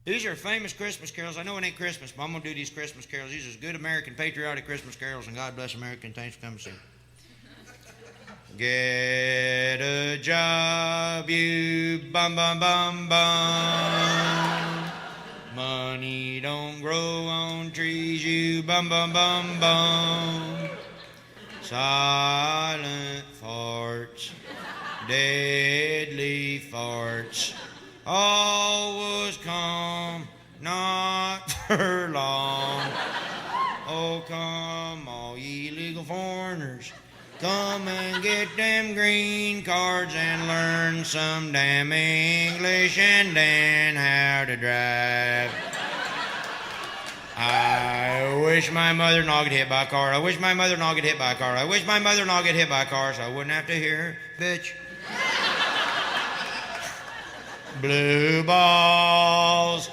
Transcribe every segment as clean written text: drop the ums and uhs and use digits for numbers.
These are famous Christmas carols. I know it ain't Christmas, but I'm going to do these Christmas carols. These are good American patriotic Christmas carols, and God bless America, and thanks for coming to see. Get a job, you bum bum bum bum. Money don't grow on trees, you bum bum bum bum. Silent farts, deadly farts. All was calm, not for long. Oh, come, all ye legal foreigners, come and get them green cards and learn some damn English and then how to drive. I wish my mother and I get hit by a car. I wish my mother and I get hit by a car. I wish my mother and I get hit by a car so I wouldn't have to hear her bitch. Blue balls,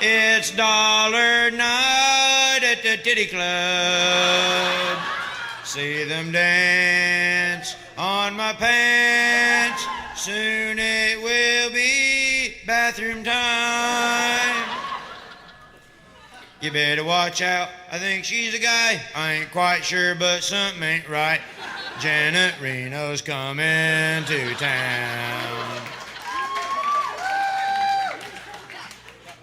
it's dollar night at the titty club. See them dance on my pants, soon it will be bathroom time. You better watch out, I think she's a guy, I ain't quite sure but something ain't right. Janet Reno's coming to town.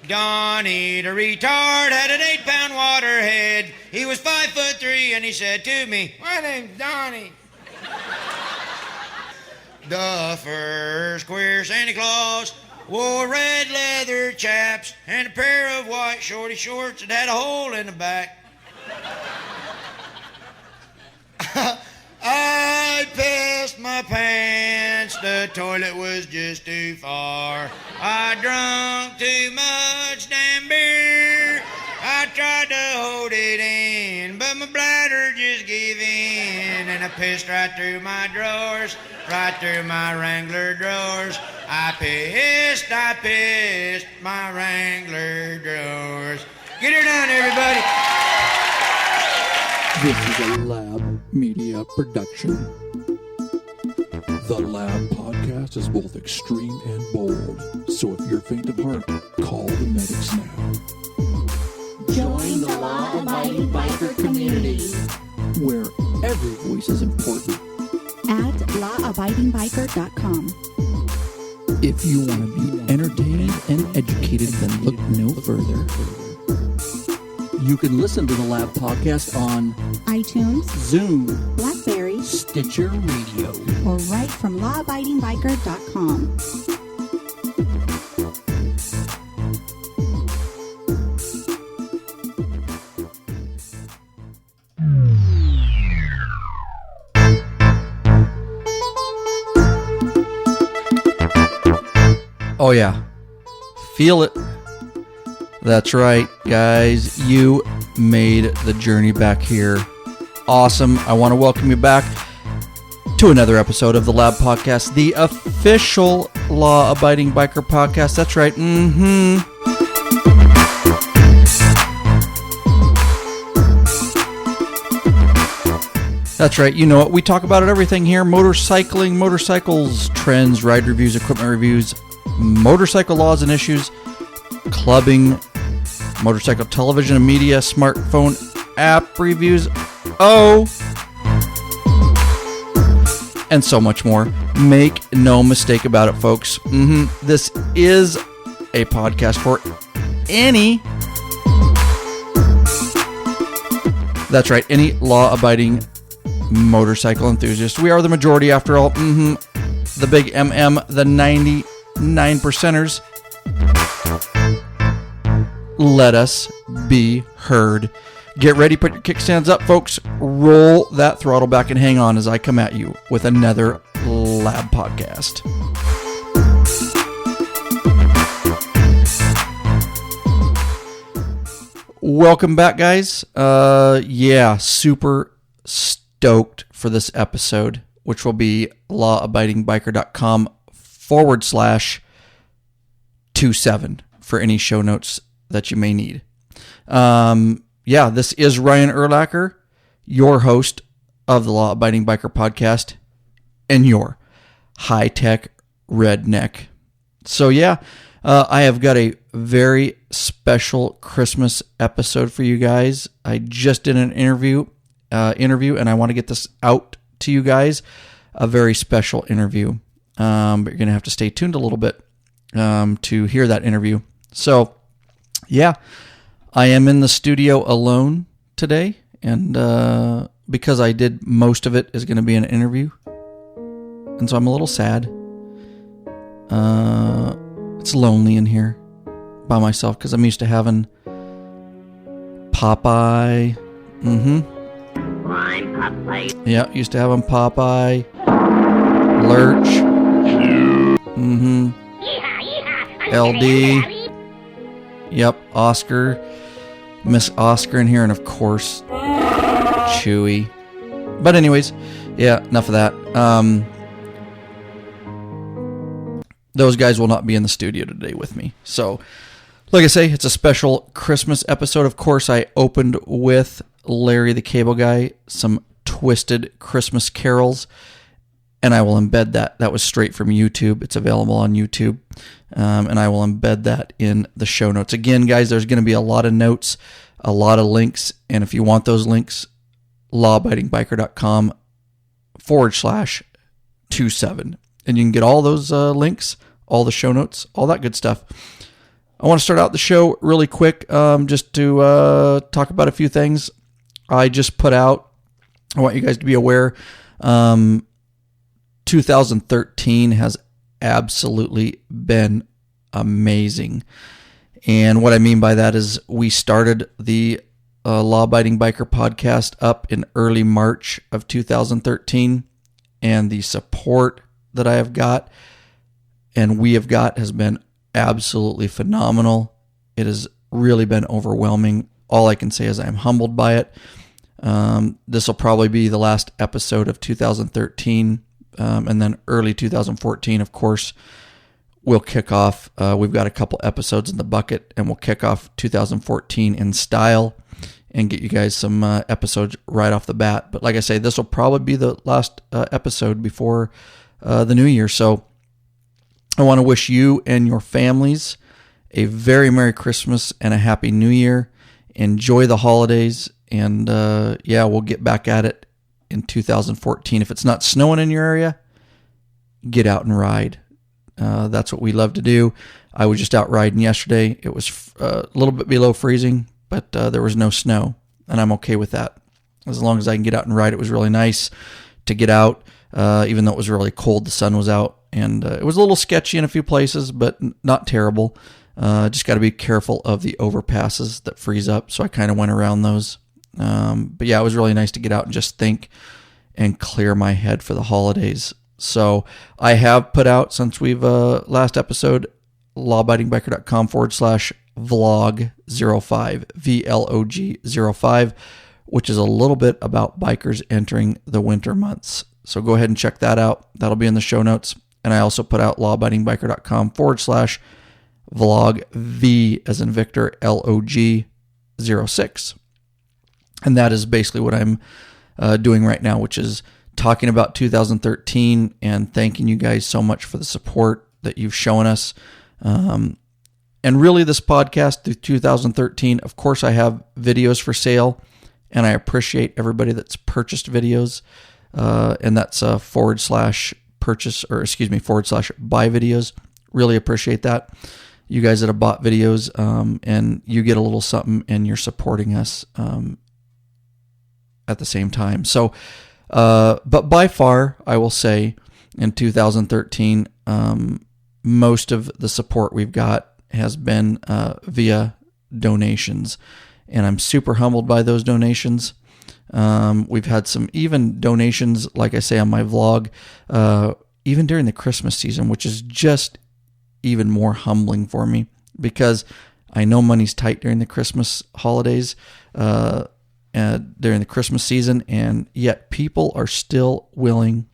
Donnie the retard had an 8-pound waterhead. He was 5'3" and he said to me, "My name's Donnie." The first queer Santa Claus wore red leather chaps and a pair of white shorty shorts that had a hole in the back. I pissed my pants, the toilet was just too far. I drunk too much damn beer. I tried to hold it in, but my bladder just gave in. And I pissed right through my drawers, right through my Wrangler drawers. I pissed my Wrangler drawers. Get her done, everybody. This is a Lab Media production. The Lab podcast is both extreme and bold, so if you're faint of heart, call the medics now. Join the law-abiding biker community, where every voice is important. at lawabidingbiker.com. If you want to be entertained and educated, then look no further. You can listen to the Lab podcast on iTunes, Zoom, BlackBerry, Stitcher Radio, or right from lawabidingbiker.com. Oh yeah, feel it. That's right, guys. You made the journey back here. Awesome. I want to welcome you back to another episode of the Lab Podcast, the official law-abiding biker podcast. That's right. That's right. You know it. We talk about everything here. Motorcycling, motorcycles, trends, ride reviews, equipment reviews, motorcycle laws and issues, clubbing, motorcycle television and media, smartphone app reviews, and so much more. Make no mistake about it, folks. This is a podcast for any, that's right, any law-abiding motorcycle enthusiast. We are the majority, after all. The big MM, the 99%ers. Let us be heard. Get ready, put your kickstands up, folks. Roll that throttle back and hang on as I come at you with another Lab Podcast. Welcome back, guys. Super stoked for this episode, which will be lawabidingbiker.com/27 for any show notes that you may need. This is Ryan Erlacher, your host of the Law Abiding Biker Podcast and your high-tech redneck So yeah, I have got a very special Christmas episode for you guys. I just did an interview, and I want to get this out to you guys. A very special interview, but you're going to have to stay tuned a little bit to hear that interview. So yeah, I am in the studio alone today, and because I did most of it is going to be an interview, and so I'm a little sad. It's lonely in here by myself because I'm used to having Popeye. I'm Popeye. Yeah, used to having Popeye, Lurch. Yeehaw, yeehaw. LD. Yep, Oscar. Miss Oscar in here, and of course, Chewy. But anyways, yeah, enough of that. Those guys will not be in the studio today with me. So, like I say, it's a special Christmas episode. Of course, I opened with Larry the Cable Guy, some twisted Christmas carols, and I will embed that. That was straight from YouTube. It's available on YouTube, and I will embed that in the show notes. Again, guys, there's going to be a lot of notes, a lot of links, and if you want those links, lawabidingbiker.com/27, and you can get all those links, all the show notes, all that good stuff. I want to start out the show really quick, just to talk about a few things. I just put out, I want you guys to be aware, 2013 has absolutely been amazing. And what I mean by that is we started the Law Abiding Biker podcast up in early March of 2013, and the support that I have got and we have got has been absolutely phenomenal. It has really been overwhelming. All I can say is I'm humbled by it. This will probably be the last episode of 2013, and then early 2014, of course, we'll kick off. We've got a couple episodes in the bucket, and we'll kick off 2014 in style and get you guys some episodes right off the bat. But like I say, this will probably be the last episode before the new year. So I want to wish you and your families a very Merry Christmas and a Happy New Year. Enjoy the holidays, and yeah, we'll get back at it in 2014. If it's not snowing in your area, get out and ride. That's what we love to do. I was just out riding yesterday. It was a little bit below freezing, but there was no snow, and I'm okay with that. As long as I can get out and ride, it was really nice to get out, even though it was really cold. The sun was out, and it was a little sketchy in a few places, but not terrible. Just got to be careful of the overpasses that freeze up, so I kind of went around those. But yeah, it was really nice to get out and just think and clear my head for the holidays. So I have put out, since we've last episode, lawabidingbiker.com/vlog05, VLOG05, which is a little bit about bikers entering the winter months. So go ahead and check that out. That'll be in the show notes. And I also put out lawabidingbiker.com/vlog V as in Victor, LOG06. And that is basically what I'm doing right now, which is talking about 2013 and thanking you guys so much for the support that you've shown us. And really, this podcast through 2013, of course, I have videos for sale, and I appreciate everybody that's purchased videos. And that's /purchase, or excuse me, /buy videos. Really appreciate that. You guys that have bought videos, and you get a little something, and you're supporting us at the same time. So, but by far, I will say, in 2013, most of the support we've got has been via donations, and I'm super humbled by those donations. We've had some even donations, like I say on my vlog, even during the Christmas season, which is just even more humbling for me, because I know money's tight during the Christmas holidays, during the Christmas season, and yet people are still willing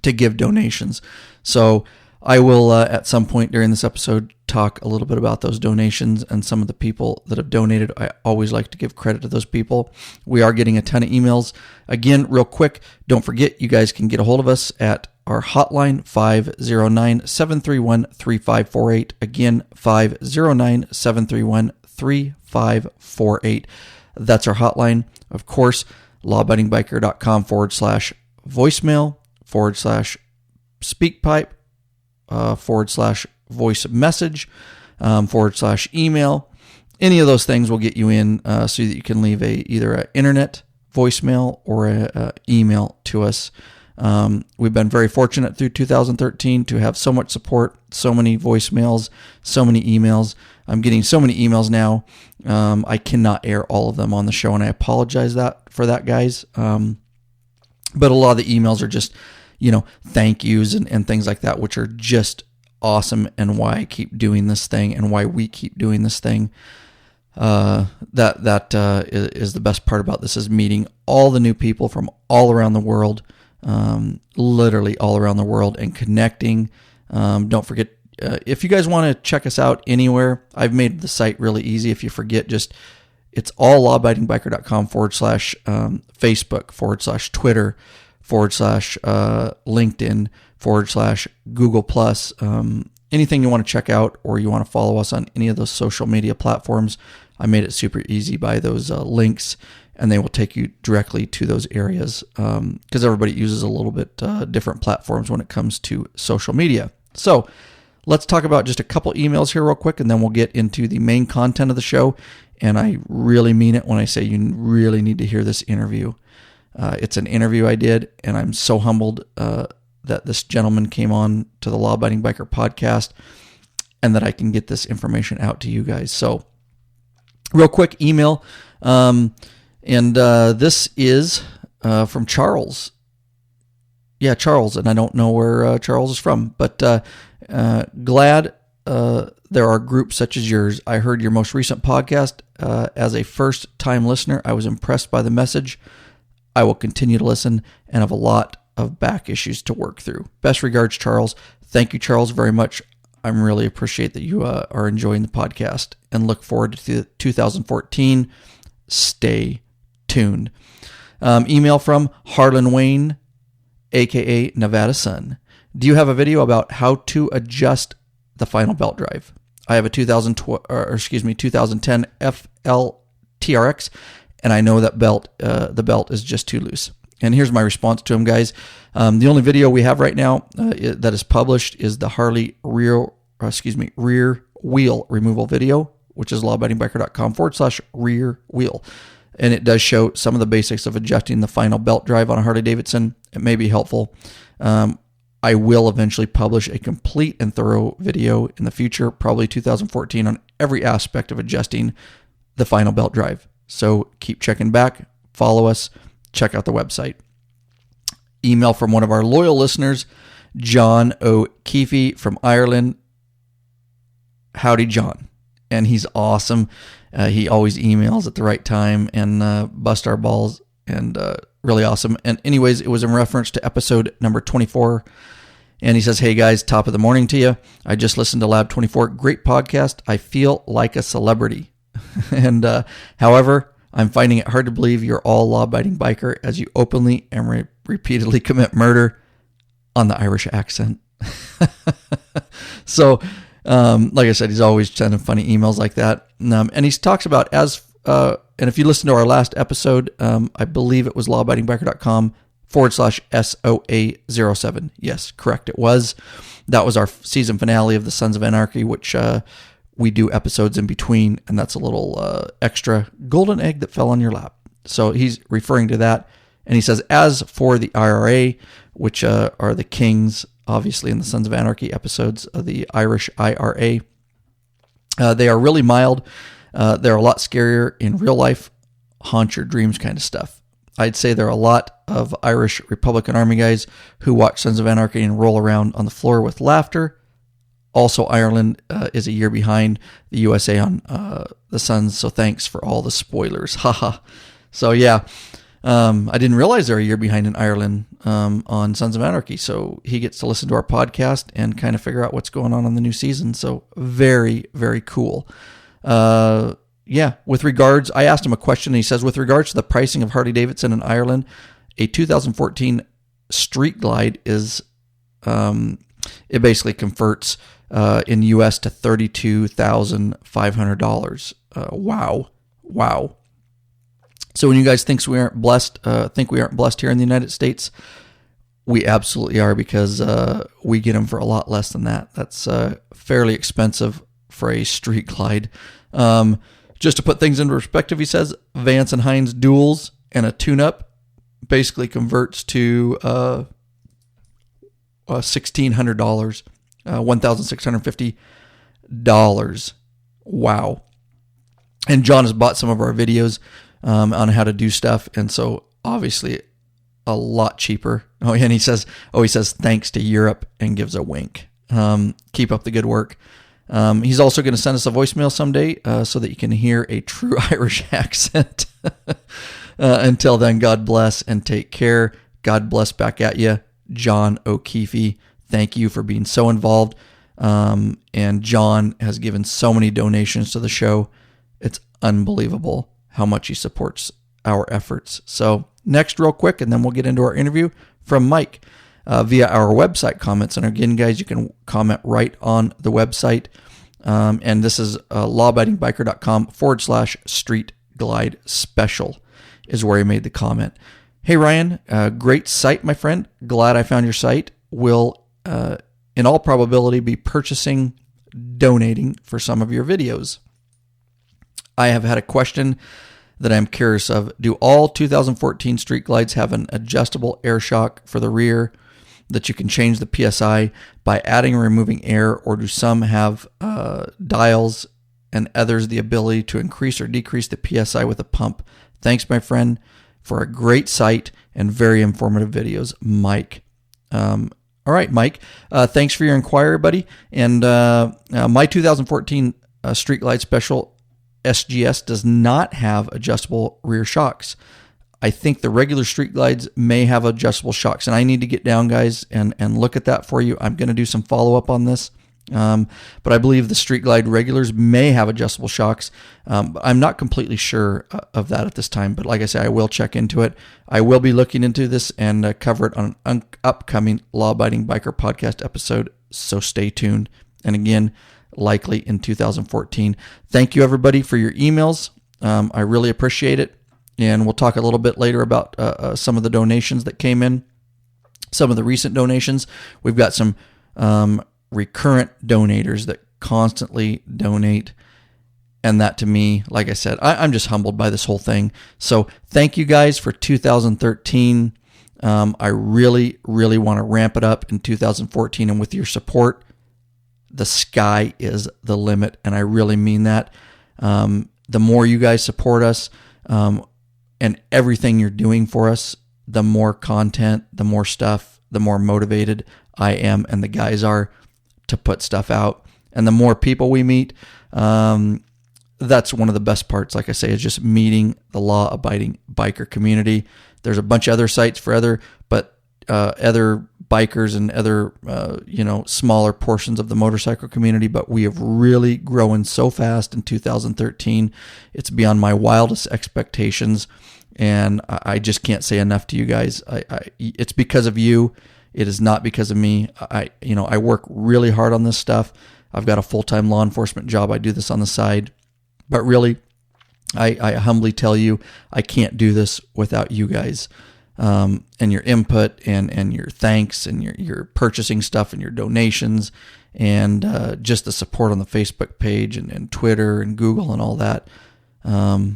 to give donations. So I will, at some point during this episode, talk a little bit about those donations and some of the people that have donated. I always like to give credit to those people. We are getting a ton of emails. Again, real quick, don't forget, you guys can get a hold of us at our hotline, 509-731-3548. Again, 509-731-3548. That's our hotline. Of course, lawabidingbiker.com/voicemail, /speakpipe, /voice message, /email. Any of those things will get you in so that you can leave either an internet voicemail or an email to us. We've been very fortunate through 2013 to have so much support, so many voicemails, so many emails. I'm getting so many emails now. I cannot air all of them on the show, and I apologize for that, guys. But a lot of the emails are just, thank yous and things like that, which are just awesome, and why I keep doing this thing and why we keep doing this thing. That is the best part about this, is meeting all the new people from all around the world, literally all around the world, and connecting. Don't forget, if you guys want to check us out anywhere, I've made the site really easy. If you forget, it's all lawabidingbiker.com /Facebook /Twitter /LinkedIn /Google+. Anything you want to check out, or you want to follow us on any of those social media platforms, I made it super easy by those links, and they will take you directly to those areas, because everybody uses a little bit different platforms when it comes to social media. So let's talk about just a couple emails here real quick, and then we'll get into the main content of the show. And I really mean it when I say you really need to hear this interview. It's an interview I did, and I'm so humbled that this gentleman came on to the Law Abiding Biker podcast, and that I can get this information out to you guys. So real quick email, and this is from Charles. Yeah, Charles, and I don't know where Charles is from, but glad there are groups such as yours. I heard your most recent podcast. As a first-time listener, I was impressed by the message. I will continue to listen and have a lot of back issues to work through. Best regards, Charles. Thank you, Charles, very much. I really appreciate that you are enjoying the podcast, and look forward to 2014. Stay tuned. Email from Harlan Wayne, aka Nevada Sun. Do you have a video about how to adjust the final belt drive? I have a 2010 FL TRX, and I know that the belt is just too loose. And here's my response to him, guys. The only video we have right now that is published is the Harley rear wheel removal video, which is lawabidingbiker.com /rear wheel. And it does show some of the basics of adjusting the final belt drive on a Harley Davidson. It may be helpful. I will eventually publish a complete and thorough video in the future, probably 2014, on every aspect of adjusting the final belt drive. So keep checking back, follow us, check out the website. Email from one of our loyal listeners, John O'Keefe from Ireland. Howdy, John. And he's awesome. He always emails at the right time and bust our balls, and really awesome. And anyways, it was in reference to episode number 24. And he says, hey guys, top of the morning to you. I just listened to Lab 24. Great podcast. I feel like a celebrity. And however, I'm finding it hard to believe you're all law-abiding biker as you openly and repeatedly commit murder on the Irish accent. So, like I said, he's always sending funny emails like that. And he talks about and if you listen to our last episode, I believe it was lawabidingbiker.com /SOA07. Yes, correct. It was. That was our season finale of the Sons of Anarchy, which we do episodes in between, and that's a little extra golden egg that fell on your lap. So he's referring to that, and he says, as for the IRA, which are the kings, obviously, in the Sons of Anarchy episodes of the Irish IRA, they are really mild. They're a lot scarier in real life, haunt your dreams kind of stuff. I'd say there are a lot of Irish Republican Army guys who watch Sons of Anarchy and roll around on the floor with laughter. Also, Ireland is a year behind the USA on the Sons, so thanks for all the spoilers. Haha. So yeah, I didn't realize they're a year behind in Ireland on Sons of Anarchy, so he gets to listen to our podcast and kind of figure out what's going on in the new season. So very, very cool. Yeah, with regards, I asked him a question, and he says, with regards to the pricing of Harley Davidson in Ireland, a 2014 Street Glide is It basically converts in US to $32,500. Wow. So when you guys think we aren't blessed here in the United States, we absolutely are, because we get them for a lot less than that. That's fairly expensive for a street glide. Just to put things into perspective, he says Vance and Hines duals and a tune-up basically converts to $1,600, $1,650. Wow. And John has bought some of our videos on how to do stuff, and so obviously a lot cheaper. Oh, and he says thanks to Europe and gives a wink. Keep up the good work. He's also going to send us a voicemail someday so that you can hear a true Irish accent. Until then, God bless and take care. God bless back at you, John O'Keefe. Thank you for being so involved. And John has given so many donations to the show. It's unbelievable how much he supports our efforts. So next, real quick, and then we'll get into our interview from Mike via our website comments. And again, guys, you can comment right on the website. And this is lawabidingbiker.com/street glide special is where he made the comment. Hey, Ryan, great site, my friend. Glad I found your site. Will, in all probability, be donating for some of your videos. I have had a question that I'm curious of. Do all 2014 street glides have an adjustable air shock for the rear that you can change the PSI by adding or removing air, or do some have dials and others the ability to increase or decrease the PSI with a pump? Thanks, my friend, for a great site and very informative videos, Mike. All right, Mike, thanks for your inquiry, buddy. And my 2014 Street Glide Special SGS does not have adjustable rear shocks. I think the regular Street Glides may have adjustable shocks, and I need to get down, guys, and look at that for you. I'm going to do some follow-up on this. But I believe the Street Glide regulars may have adjustable shocks. I'm not completely sure of that at this time, but like I say, I will check into it. I will be looking into this and cover it on an upcoming Law Abiding Biker podcast episode, so stay tuned. And again, likely in 2014. Thank you, everybody, for your emails. I really appreciate it. And we'll talk a little bit later about some of the donations that came in, some of the recent donations. We've got some recurrent donators that constantly donate, and that to me, like I said, I'm just humbled by this whole thing. So thank you guys for 2013. I really want to ramp it up in 2014, and with your support, the sky is the limit, and I really mean that. The more you guys support us, and everything you're doing for us, the more content, the more stuff, the more motivated I am and the guys are to put stuff out. And the more people we meet, that's one of the best parts, like I say, is just meeting the law-abiding biker community. There's a bunch of other sites for other bikers and other, smaller portions of the motorcycle community, but we have really grown so fast in 2013. It's beyond my wildest expectations, and I just can't say enough to you guys. It's because of you. It is not because of me. I work really hard on this stuff. I've got a full-time law enforcement job. I do this on the side, but really, I humbly tell you, I can't do this without you guys. And your input and your thanks and your purchasing stuff and your donations and just the support on the Facebook page and Twitter and Google and all that. I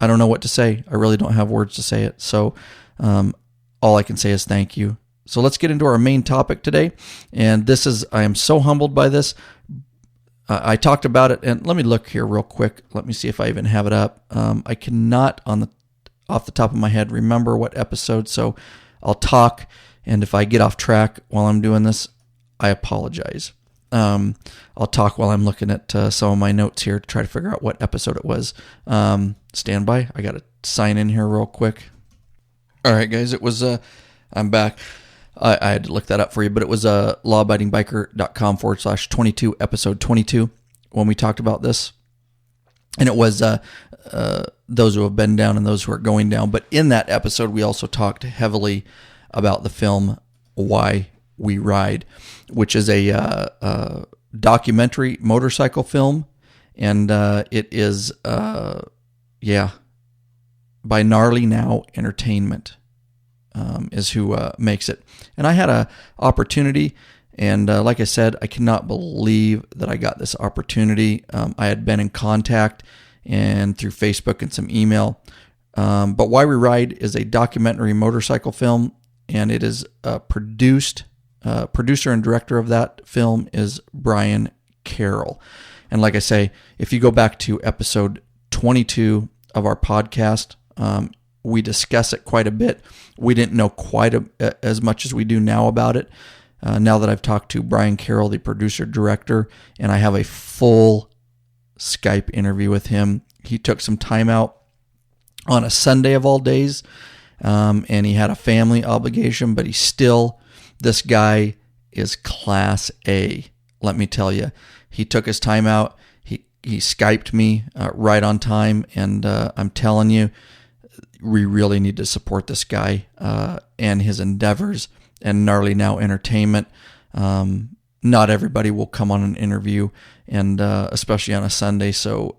don't know what to say. I really don't have words to say it. So all I can say is thank you. So let's get into our main topic today. And I am so humbled by this. I talked about it, and let me look here real quick. Let me see if I even have it up. I cannot off the top of my head remember what episode, so I'll talk, and if I get off track while I'm doing this, I apologize. I'll talk while I'm looking at some of my notes here to try to figure out what episode it was. Stand by. I got to sign in here real quick. All right, guys, it was, I'm back. I had to look that up for you, but it was lawabidingbiker.com/22, episode 22, when we talked about this. And it was those who have been down and those who are going down. But in that episode, we also talked heavily about the film Why We Ride, which is a documentary motorcycle film, and it is by Gnarly Now Entertainment is who makes it. And I had a opportunity, and like I said, I cannot believe that I got this opportunity. I had been in contact and through Facebook and some email. But Why We Ride is a documentary motorcycle film, and it is produced. Producer and director of that film is Bryan Carroll. And like I say, if you go back to episode 22 of our podcast, we discuss it quite a bit. We didn't know quite as much as we do now about it. Now that I've talked to Bryan Carroll, the producer director, and I have a full Skype interview with him. He took some time out on a Sunday of all days, and he had a family obligation, but this guy is class A. Let me tell you, he took his time out. He Skyped me right on time, and I'm telling you, we really need to support this guy and his endeavors and Gnarly Now Entertainment. Not everybody will come on an interview, and especially on a Sunday. So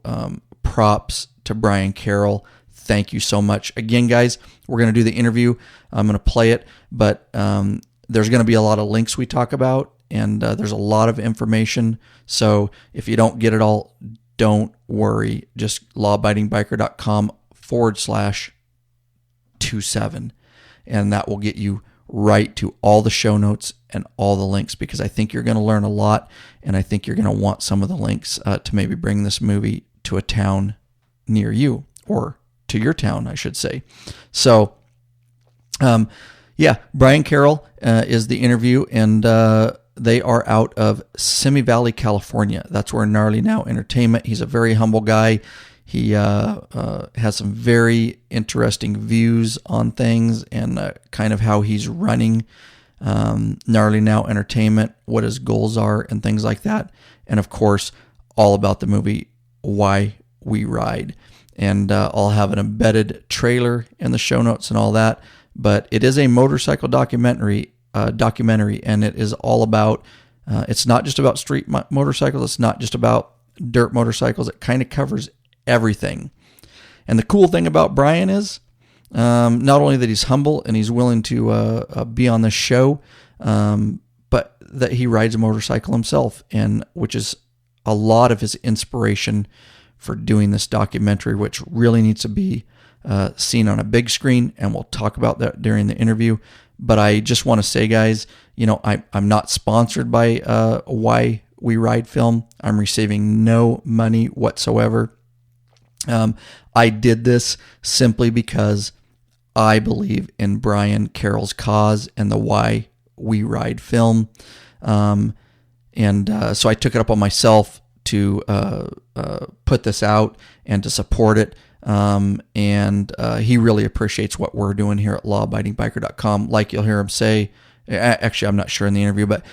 props to Bryan Carroll. Thank you so much. Again, guys, we're going to do the interview. I'm going to play it, but there's going to be a lot of links we talk about, and there's a lot of information. So if you don't get it all, don't worry. Just lawabidingbiker.com/27, and that will get you right to all the show notes and all the links, because I think you're going to learn a lot, and I think you're going to want some of the links to maybe bring this movie to a town near you, or to your town, I should say. So, Bryan Carroll is the interview, and they are out of Simi Valley, California. That's where Gnarly Now Entertainment. He's a very humble guy. He has some very interesting views on things, and kind of how he's running Gnarly Now Entertainment, what his goals are, and things like that. And of course, all about the movie Why We Ride. And I'll have an embedded trailer in the show notes and all that. But it is a motorcycle documentary, and it is all about. It's not just about street motorcycles. It's not just about dirt motorcycles. It kind of covers everything. And the cool thing about Bryan is not only that he's humble and he's willing to be on this show, but that he rides a motorcycle himself, and which is a lot of his inspiration for doing this documentary, which really needs to be seen on a big screen, and we'll talk about that during the interview. But I just want to say, guys, I'm not sponsored by Why We Ride Film. I'm receiving no money whatsoever. I did this simply because I believe in Bryan Carroll's cause and the Why We Ride Film. So I took it up on myself to put this out and to support it. He really appreciates what we're doing here at lawabidingbiker.com. Like you'll hear him say, actually, I'm not sure in the interview, but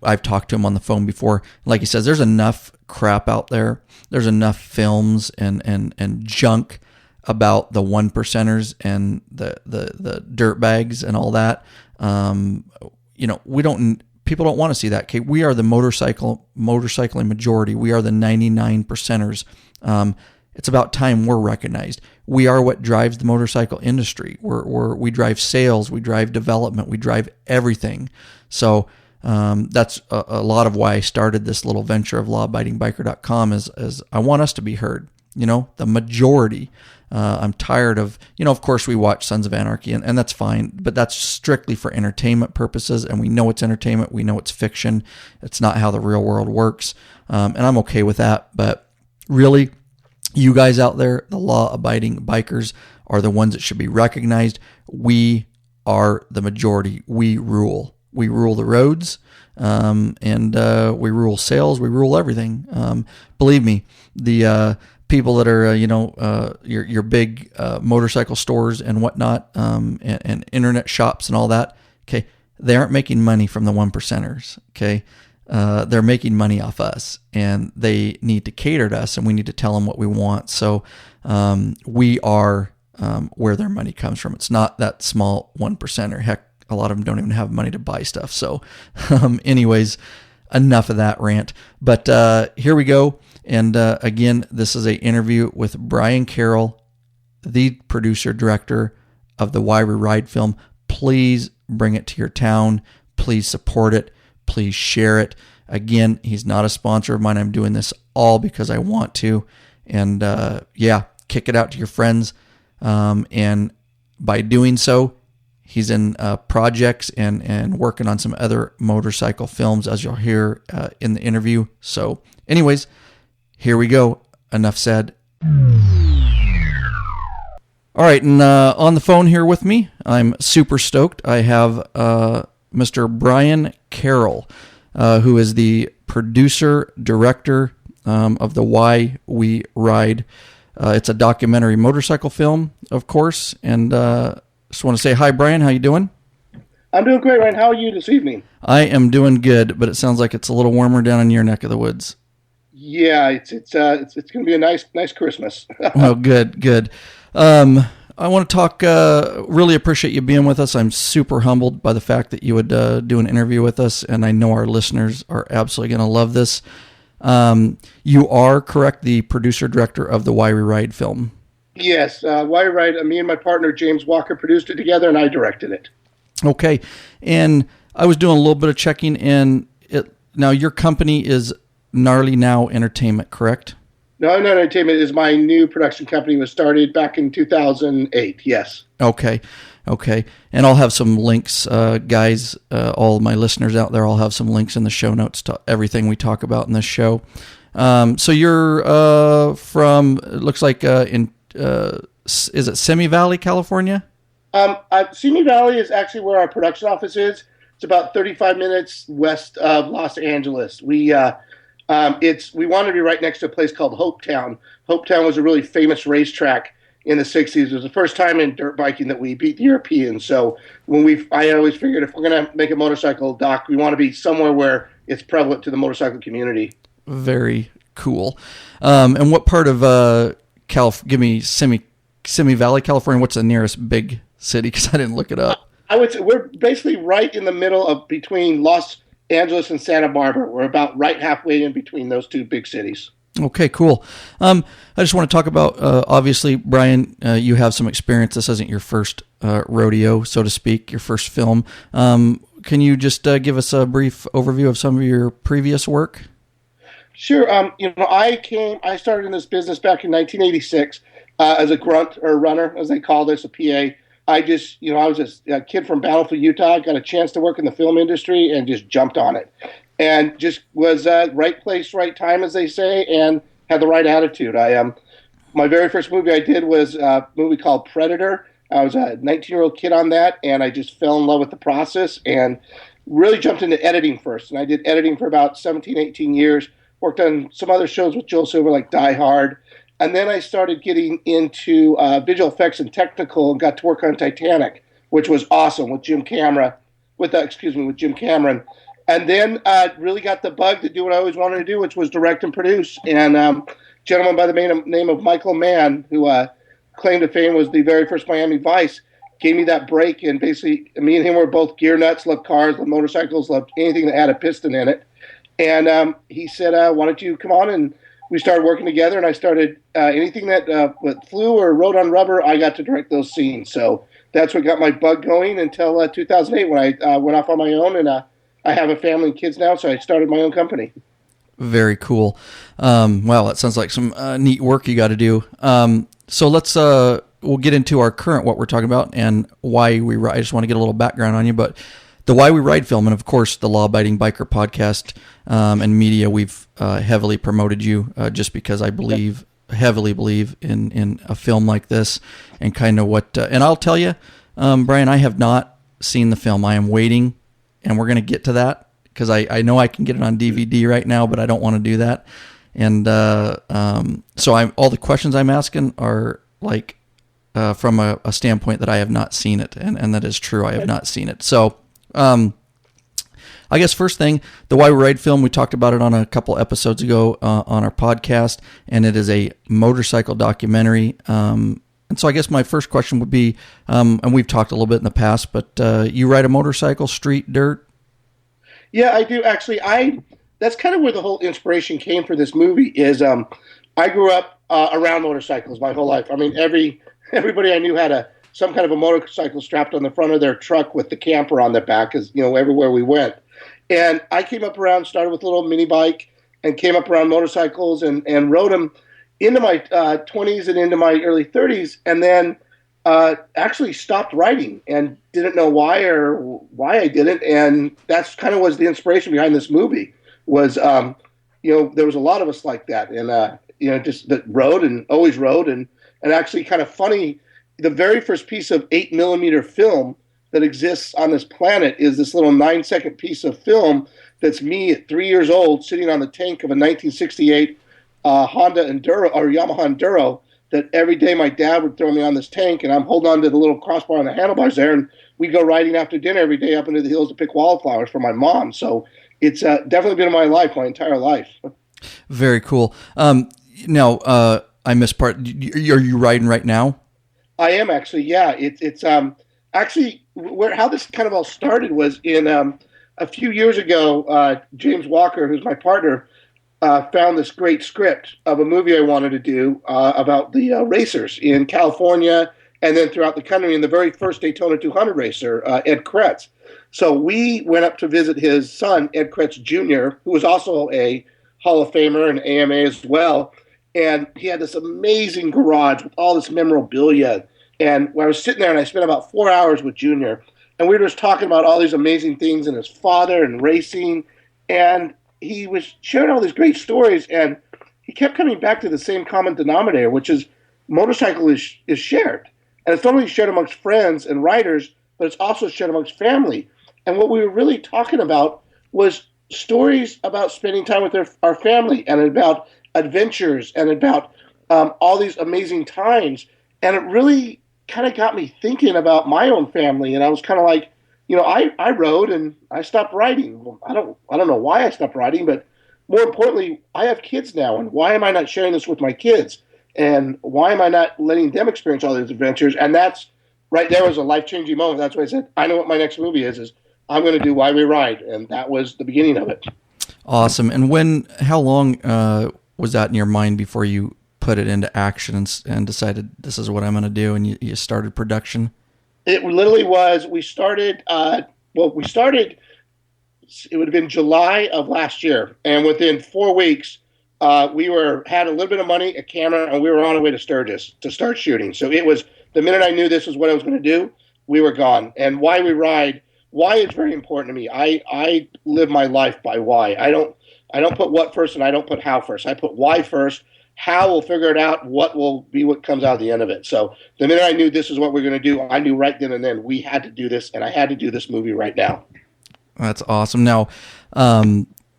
I've talked to him on the phone before. Like he says, there's enough crap out there. There's enough films and junk about the 1%ers and the dirt bags and all that. People don't want to see that. Okay, we are the motorcycling majority. We are the 99%ers. It's about time we're recognized. We are what drives the motorcycle industry. We drive sales, we drive development, we drive everything. So that's a lot of why I started this little venture of lawabidingbiker.com is I want us to be heard. The majority. I'm tired of, of course we watch Sons of Anarchy, and that's fine, but that's strictly for entertainment purposes, and we know it's entertainment, we know it's fiction, it's not how the real world works, and I'm okay with that, but really, you guys out there, the law-abiding bikers, are the ones that should be recognized. We are the majority. We rule. We rule the roads, and we rule sales. We rule everything. Believe me, the people that are, your big motorcycle stores and whatnot, and internet shops and all that, okay, they aren't making money from the 1%ers, okay? They're making money off us, and they need to cater to us, and we need to tell them what we want. So we are where their money comes from. It's not that small 1%er. Heck, a lot of them don't even have money to buy stuff. So anyways, enough of that rant. But here we go. And again, this is an interview with Bryan Carroll, the producer director of the Why We Ride film. Please bring it to your town. Please support it. Please share it. Again, he's not a sponsor of mine. I'm doing this all because I want to. And kick it out to your friends. And by doing so, he's in projects and working on some other motorcycle films, as you'll hear in the interview. So anyways, here we go. Enough said. All right, and on the phone here with me, I'm super stoked. I have Mr. Bryan Carroll, who is the producer, director of the Why We Ride. It's a documentary motorcycle film, of course, and just want to say hi, Bryan. How you doing? I'm doing great, Ryan. How are you this evening? I am doing good, but it sounds like it's a little warmer down in your neck of the woods. Yeah, it's going to be a nice Christmas. Oh, good. I want to talk. Really appreciate you being with us. I'm super humbled by the fact that you would do an interview with us, and I know our listeners are absolutely going to love this. You are correct, the producer director of the Why We Ride film. Yes, Why We Ride. Me and my partner James Walker produced it together, and I directed it. Okay, and I was doing a little bit of checking, and now your company is Gnarly Now Entertainment, correct? No Entertainment is my new production company. It was started back in 2008. Yes. Okay. And I'll have some links, guys, all my listeners out there, I'll have some links in the show notes to everything we talk about in this show. So you're from, it looks like, is it Simi Valley, California? Simi Valley is actually where our production office is. It's about 35 minutes west of Los Angeles. We wanted to be right next to a place called Hopetown. Hopetown was a really famous racetrack in the 60s. It was the first time in dirt biking that we beat the Europeans. So I always figured if we're going to make a motorcycle doc, we want to be somewhere where it's prevalent to the motorcycle community. Very cool. And what part of give me Simi Valley, California? What's the nearest big city? Because I didn't look it up. I would say we're basically right in the middle of between Los Angeles and Santa Barbara. We're about right halfway in between those two big cities. Okay, cool. I just want to talk about, obviously, Bryan, you have some experience. This isn't your first rodeo, so to speak, your first film. Can you just give us a brief overview of some of your previous work? Sure. I started in this business back in 1986 as a grunt or runner, as they call this, a PA. I was a kid from Battlefield, Utah. Got a chance to work in the film industry and just jumped on it. And just was right place, right time, as they say, and had the right attitude. My very first movie I did was a movie called Predator. I was a 19-year-old kid on that, and I just fell in love with the process and really jumped into editing first. And I did editing for about 17, 18 years, worked on some other shows with Joel Silver like Die Hard. And then I started getting into visual effects and technical and got to work on Titanic, which was awesome with Jim Cameron. And then really got the bug to do what I always wanted to do, which was direct and produce. And a gentleman by the name of Michael Mann, who claimed to fame was the very first Miami Vice, gave me that break. And basically, me and him were both gear nuts, loved cars, loved motorcycles, loved anything that had a piston in it. And he said, why don't you come on? And we started working together, and I started anything that flew or rode on rubber, I got to direct those scenes. So that's what got my bug going until 2008 when I went off on my own, and I have a family and kids now, so I started my own company. Very cool. Wow, that sounds like some neat work you got to do. So let's we'll get into our current, what we're talking about, and why we ride. I just want to get a little background on you, but the Why We Ride film, and of course the Law Abiding Biker podcast and media, we've heavily promoted you just because I heavily believe in a film like this and kind of what. And I'll tell you, Bryan, I have not seen the film. I am waiting, and we're going to get to that because I know I can get it on DVD right now, but I don't want to do that. And so all the questions I'm asking are like from a standpoint that I have not seen it, and that is true. I have not seen it. So. I guess first thing, the Why We Ride film, we talked about it on a couple episodes ago on our podcast, and it is a motorcycle documentary. And so I guess my first question would be, and we've talked a little bit in the past, but you ride a motorcycle, street, dirt? Yeah, I do actually. That's kind of where the whole inspiration came for this movie. Is I grew up around motorcycles my whole life. I mean, everybody I knew had some kind of a motorcycle strapped on the front of their truck with the camper on the back, because everywhere we went. And I came up around, started with a little mini bike, and came up around motorcycles and rode them into my 20s and into my early 30s, and then actually stopped riding and didn't know why I didn't. And that's kind of was the inspiration behind this movie. Was there was a lot of us like that, and just that rode and always rode, and actually kind of funny. The very first piece of 8mm film that exists on this planet is this little 9-second piece of film that's me at 3 years old sitting on the tank of a 1968 Honda Enduro or Yamaha Enduro, that every day my dad would throw me on this tank, and I'm holding on to the little crossbar on the handlebars there, and we go riding after dinner every day up into the hills to pick wildflowers for my mom. So it's definitely been in my life, my entire life. Very cool. Now, I missed part. Are you riding right now? I am actually, yeah. It's actually how this kind of all started was in a few years ago. James Walker, who's my partner, found this great script of a movie I wanted to do about the racers in California and then throughout the country, and the very first Daytona 200 racer, Ed Kretz. So we went up to visit his son, Ed Kretz Jr., who was also a Hall of Famer and AMA as well. And he had this amazing garage with all this memorabilia. And I was sitting there, and I spent about 4 hours with Junior, and we were just talking about all these amazing things and his father and racing. And he was sharing all these great stories, and he kept coming back to the same common denominator, which is motorcycle is shared. And it's not only shared amongst friends and riders, but it's also shared amongst family. And what we were really talking about was stories about spending time with our family, and about adventures, and about all these amazing times. And it really kind of got me thinking about my own family. And I was kind of like, I rode and I stopped riding. Well, I don't know why I stopped riding, but more importantly, I have kids now. And why am I not sharing this with my kids? And why am I not letting them experience all these adventures? And that's right there was a life-changing moment. That's why I said, I know what my next movie is I'm going to do Why We Ride. And that was the beginning of it. Awesome. And how long was that in your mind before you put it into action and decided this is what I'm going to do, and you started production? It literally was, we started, it would have been July of last year. And within 4 weeks, we had a little bit of money, a camera, and we were on our way to Sturgis to start shooting. So it was, the minute I knew this was what I was going to do, we were gone. And Why We Ride, why is very important to me. I live my life by why. I don't put what first, and I don't put how first. I put why first. How, we'll figure it out. What will be what comes out at the end of it. So the minute I knew this is what we're going to do, I knew right then and then we had to do this, and I had to do this movie right now. That's awesome. Now,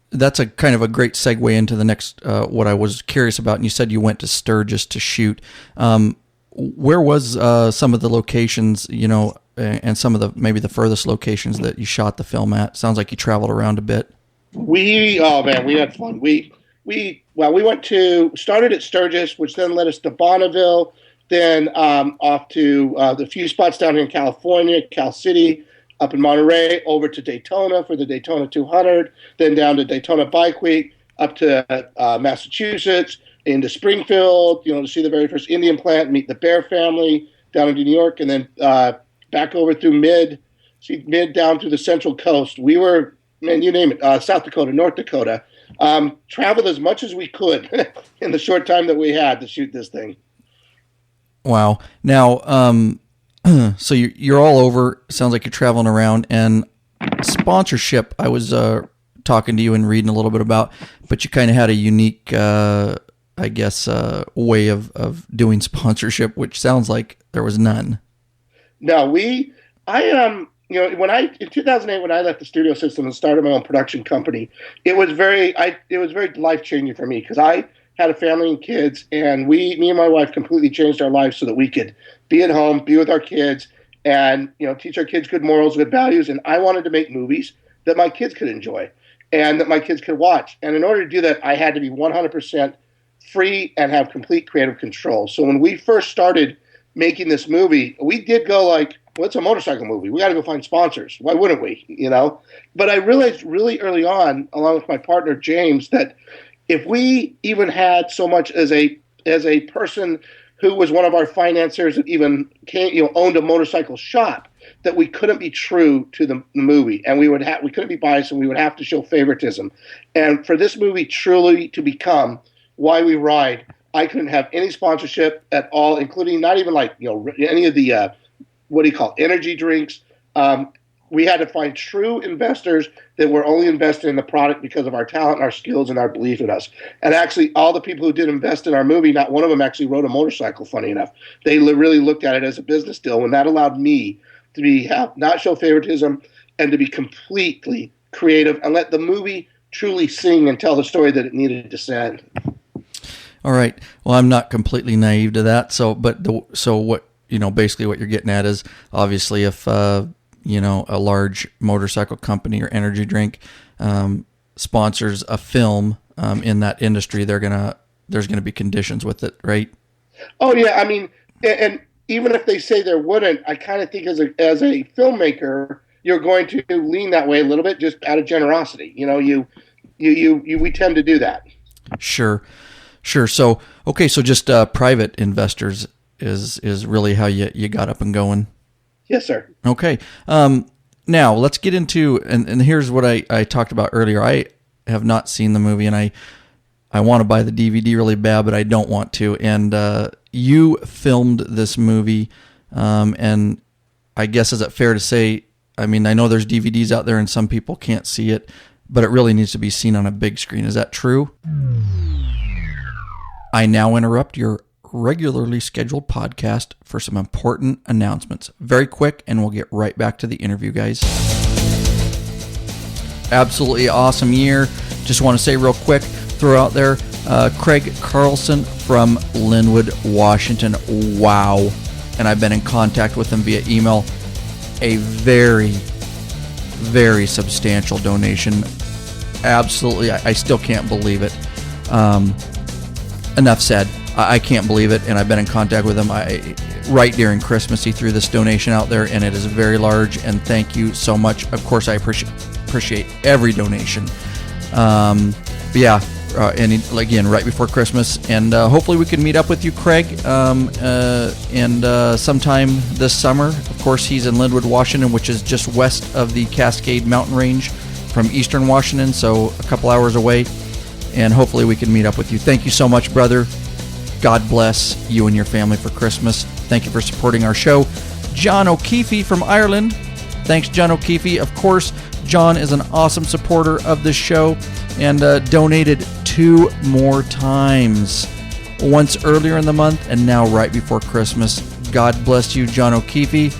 that's a kind of a great segue into the next, what I was curious about. And you said you went to Sturgis to shoot. Where was some of the locations, and some of maybe the furthest locations that you shot the film at? Sounds like you traveled around a bit. We had fun. We started at Sturgis, which then led us to Bonneville, then off to the few spots down here in California, Cal City, up in Monterey, over to Daytona for the Daytona 200, then down to Daytona Bike Week, up to Massachusetts, into Springfield, to see the very first Indian plant, meet the Bear family down into New York, and then back over through mid down through the Central Coast. We were, you name it, South Dakota, North Dakota. Traveled as much as we could in the short time that we had to shoot this thing. Wow. Now, so you're all over. Sounds like you're traveling around, and sponsorship, I was talking to you and reading a little bit about, but you kind of had a unique, way of doing sponsorship, which sounds like there was none. No, in 2008, when I left the studio system and started my own production company, it was very life-changing for me, because I had a family and kids, and me and my wife completely changed our lives so that we could be at home, be with our kids, and teach our kids good morals, good values. And I wanted to make movies that my kids could enjoy and that my kids could watch. And in order to do that, I had to be 100% free and have complete creative control. So when we first started making this movie, we did go like, well, it's a motorcycle movie. We got to go find sponsors. Why wouldn't we? But I realized really early on, along with my partner James, that if we even had so much as a person who was one of our financiers that even owned a motorcycle shop, that we couldn't be true to the movie, and we couldn't be biased, and we would have to show favoritism. And for this movie truly to become Why We Ride, I couldn't have any sponsorship at all, including not even any of the energy drinks. We had to find true investors that were only invested in the product because of our talent and our skills and our belief in us. And actually, all the people who did invest in our movie, not one of them actually rode a motorcycle, funny enough. They really looked at it as a business deal, and that allowed me to not show favoritism and to be completely creative and let the movie truly sing and tell the story that it needed to send. All right. Well, I'm not completely naive to that. So what, basically what you're getting at is obviously if, a large motorcycle company or energy drink sponsors a film in that industry, there's going to be conditions with it, right? Oh yeah. I mean, and even if they say there wouldn't, I kind of think as a filmmaker, you're going to lean that way a little bit, just out of generosity. We tend to do that. Sure. So, okay. So just private investors is really how you got up and going. Yes, sir. Okay. Now let's get into, and here's what I talked about earlier. I have not seen the movie, and I want to buy the DVD really bad, but I don't want to. And you filmed this movie, and I guess is it fair to say, I mean, I know there's DVDs out there and some people can't see it, but it really needs to be seen on a big screen. Is that true? I now interrupt your regularly scheduled podcast for some important announcements. Very quick, and we'll get right back to the interview, guys. Absolutely awesome year. Just want to say real quick, throw out there, Craig Carlson from Linwood, Washington. Wow. And I've been in contact with him via email. A very, very substantial donation. Absolutely. I still can't believe it. Enough said. I can't believe it, and I've been in contact with him. Right during Christmas, he threw this donation out there, and it is very large, and thank you so much. Of course, I appreciate every donation. And again, right before Christmas, and hopefully we can meet up with you, Craig, and sometime this summer. Of course, he's in Linwood, Washington, which is just west of the Cascade Mountain Range from eastern Washington, so a couple hours away, and hopefully we can meet up with you. Thank you so much, brother. God bless you and your family for Christmas. Thank you for supporting our show. John O'Keefe from Ireland. Thanks, John O'Keefe. Of course, John is an awesome supporter of this show and donated 2 more times. Once earlier in the month and now right before Christmas. God bless you, John O'Keefe,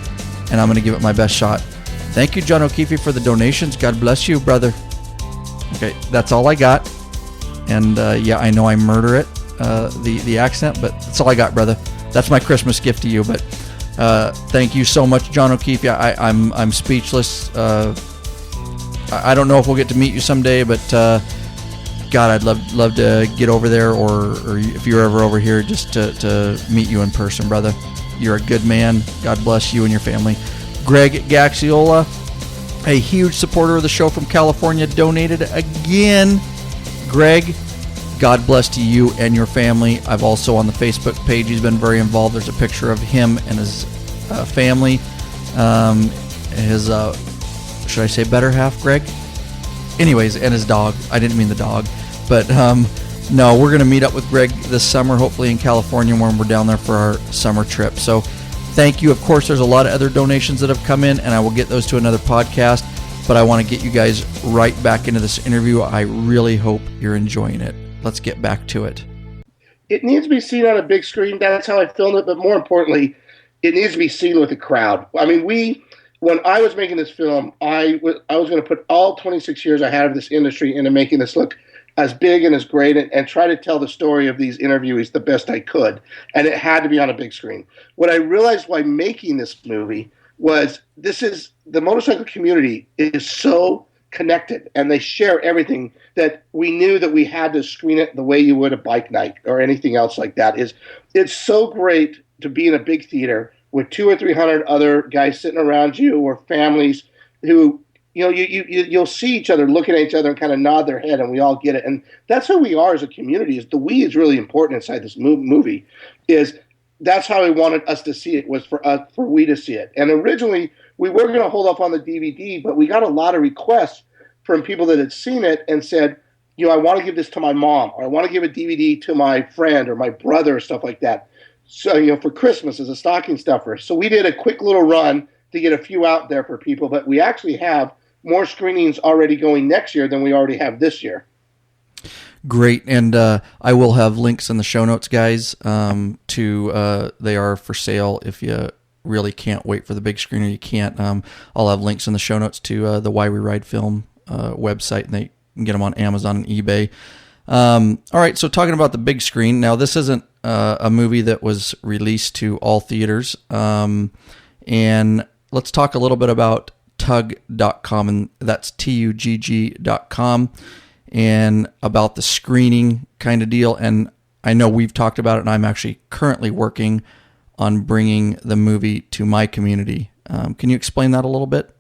and I'm going to give it my best shot. Thank you, John O'Keefe, for the donations. God bless you, brother. Okay, that's all I got. And I know I murder it. The accent, but that's all I got, brother. That's my Christmas gift to you. But thank you so much, John O'Keefe. I'm speechless. I don't know if we'll get to meet you someday, but God, I'd love to get over there, or if you're ever over here, just to meet you in person, brother. You're a good man. God bless you and your family. Greg Gaxiola, a huge supporter of the show from California, donated again. Greg, God bless to you and your family. I've also on the Facebook page, he's been very involved. There's a picture of him and his family. His, should I say better half, Greg? Anyways, and his dog. I didn't mean the dog. But no, we're going to meet up with Greg this summer, hopefully in California when we're down there for our summer trip. So thank you. Of course, there's a lot of other donations that have come in, and I will get those to another podcast. But I want to get you guys right back into this interview. I really hope you're enjoying it. Let's get back to it. It needs to be seen on a big screen. That's how I filmed it. But more importantly, it needs to be seen with a crowd. I mean, when I was making this film, I was going to put all 26 years I had of this industry into making this look as big and as great and try to tell the story of these interviewees the best I could. And it had to be on a big screen. What I realized while making this movie was the motorcycle community is so connected, and they share everything that we knew that we had to screen it the way you would a bike night or anything else like that. It's so great to be in a big theater with 200 or 300 other guys sitting around you, or families who, you'll see each other looking at each other and kind of nod their head, and we all get it. And that's who we are as a community. Is the we is really important inside this movie. That's how he wanted us to see it, was for we to see it. And originally we were going to hold up on the DVD, but we got a lot of requests from people that had seen it and said, I want to give this to my mom, or I want to give a DVD to my friend or my brother, or stuff like that. So, for Christmas as a stocking stuffer. So we did a quick little run to get a few out there for people, but we actually have more screenings already going next year than we already have this year. Great, and I will have links in the show notes, guys. They are for sale if you really can't wait for the big screen, or you can't. I'll have links in the show notes to the Why We Ride Film website, and they can get them on Amazon and eBay. All right, so talking about the big screen, now this isn't a movie that was released to all theaters, and let's talk a little bit about tugg.com, and that's tugg.com. And about the screening kind of deal. And I know we've talked about it, and I'm actually currently working on bringing the movie to my community. Can you explain that a little bit?